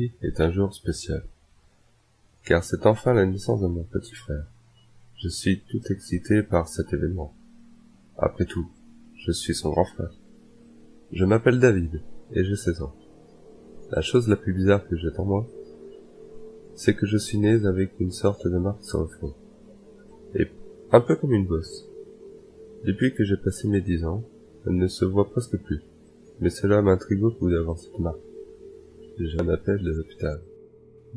Aujourd'hui est un jour spécial, car c'est enfin la naissance de mon petit frère. Je suis tout excité par cet événement. Après tout, je suis son grand frère. Je m'appelle David, et j'ai 16 ans. La chose la plus bizarre que j'ai en moi, c'est que je suis né avec une sorte de marque sur le front, et un peu comme une bosse. Depuis que j'ai passé mes 10 ans, elle ne se voit presque plus, mais cela m'intrigue beaucoup d'avoir cette marque. J'ai un appel de l'hôpital.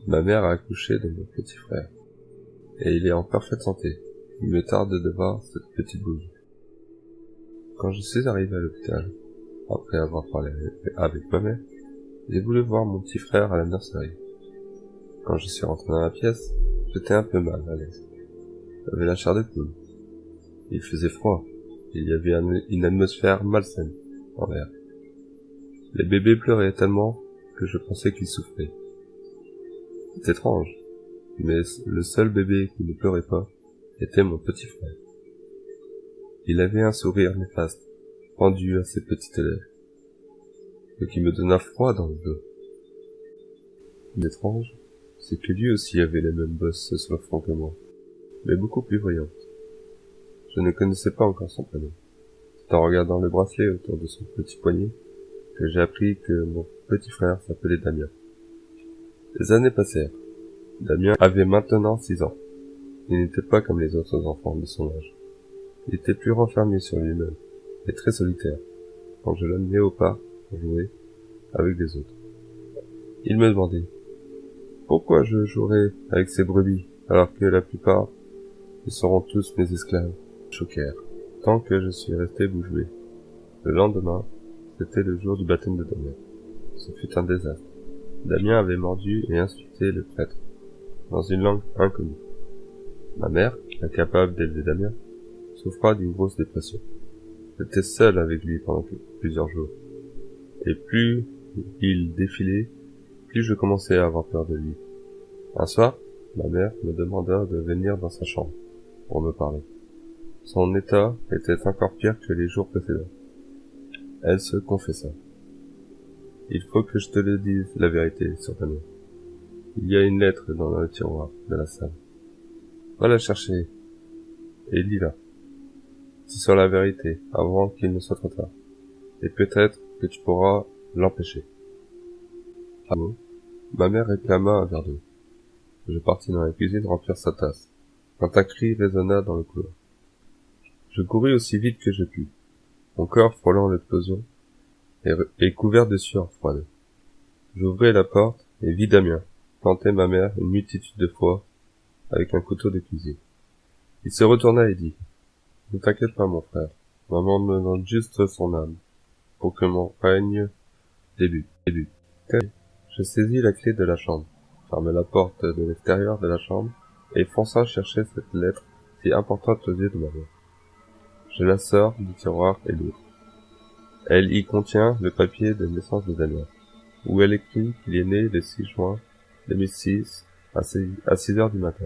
Ma mère a accouché de mon petit frère, et il est en parfaite santé. Il me tarde de voir cette petite bougie. Quand je suis arrivé à l'hôpital, après avoir parlé avec ma mère, j'ai voulu voir mon petit frère à la nurserie. Quand je suis rentré dans la pièce, j'étais un peu mal à l'aise. J'avais la chair de poule. Il faisait froid. Il y avait une atmosphère malsaine en l'air. Les bébés pleuraient tellement que je pensais qu'ils souffraient. C'est étrange, mais le seul bébé qui ne pleurait pas était mon petit frère. Il avait un sourire néfaste, pendu à ses petites lèvres, ce qui me donna froid dans le dos. L'étrange, c'est que lui aussi avait les mêmes bosses sur le front que moi, mais beaucoup plus brillantes. Je ne connaissais pas encore son prénom. C'est en regardant le bracelet autour de son petit poignet que j'ai appris que mon petit frère s'appelait Damien. Les années passèrent. Damien avait maintenant 6 ans. Il n'était pas comme les autres enfants de son âge. Il était plus renfermé sur lui-même, et très solitaire, quand je l'amenais au parc pour jouer avec les autres. Il me demandait pourquoi je jouerais avec ces brebis, alors que la plupart, ils seront tous mes esclaves. Choquèrent, tant que je suis resté bouche bée. Le lendemain, c'était le jour du baptême de Damien. Ce fut un désastre. Damien avait mordu et insulté le prêtre, dans une langue inconnue. Ma mère, incapable d'élever Damien, souffra d'une grosse dépression. J'étais seul avec lui pendant plusieurs jours. Et plus il défilait, plus je commençais à avoir peur de lui. Un soir, ma mère me demanda de venir dans sa chambre pour me parler. Son état était encore pire que les jours précédents. Elle se confessa. Il faut que je te le dise la vérité sur Damien. Il y a une lettre dans le tiroir de la salle. Va la chercher et lis-la. C'est sur la vérité avant qu'il ne soit trop tard. Et peut-être que tu pourras l'empêcher. Ah bon? Ma mère réclama un verre d'eau. Je partis dans la cuisine remplir sa tasse, quand un cri résonna dans le couloir. Je courus aussi vite que je pus, mon corps frôlant l'explosion et couvert de sueur froide. J'ouvrais la porte et vis Damien planter ma mère une multitude de fois avec un couteau de cuisine. Il se retourna et dit « Ne t'inquiète pas, mon frère, maman me donne juste son âme, pour que mon règne débute. » Je saisis la clé de la chambre, fermai la porte de l'extérieur de la chambre et fonça chercher cette lettre si importante aux yeux de ma mère. Je la sors du tiroir et l'ouvre. Elle y contient le papier de naissance de Damien, où elle écrit qu'il est né le 6 juin 2006 à 6 heures du matin.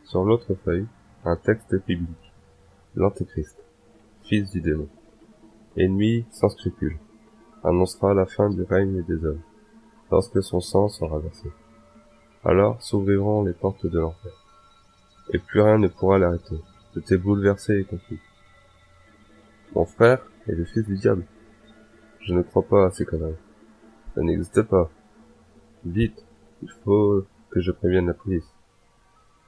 Sur l'autre feuille, un texte biblique. L'Antéchrist, fils du démon, ennemi sans scrupules, annoncera la fin du règne des hommes, lorsque son sang sera versé. Alors s'ouvriront les portes de l'enfer, et plus rien ne pourra l'arrêter. J'étais bouleversé et confus. Mon frère est le fils du diable. Je ne crois pas à ces conneries. Ça n'existe pas. Vite, il faut que je prévienne la police.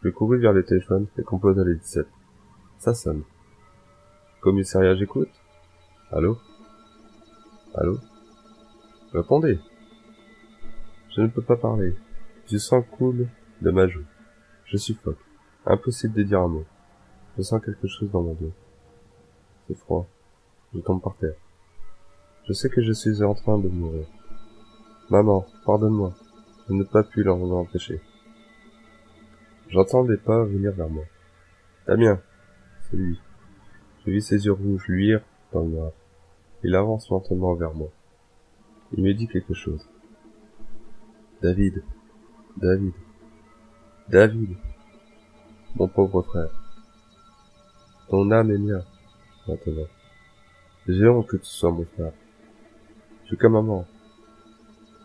Je courus vers le téléphone et composa les 17. Ça sonne. Commissariat, j'écoute. Allô? Allô? Répondez. Je ne peux pas parler. Du sang coule de ma joue. Je suffoque. Impossible de dire un mot. Je sens quelque chose dans mon dos. C'est froid. Je tombe par terre. Je sais que je suis en train de mourir. Maman, pardonne-moi. Je n'ai pas pu l'en empêcher. J'entends des pas venir vers moi. Damien, c'est lui. Je vis ses yeux rouges luire dans le noir. Il avance lentement vers moi. Il me dit quelque chose. David, David, David, mon pauvre frère. Ton âme est mienne, maintenant. J'ai honte que tu sois mon frère. Je suis comme maman,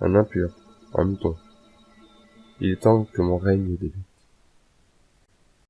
un impur, un mouton. Il est temps que mon règne débute.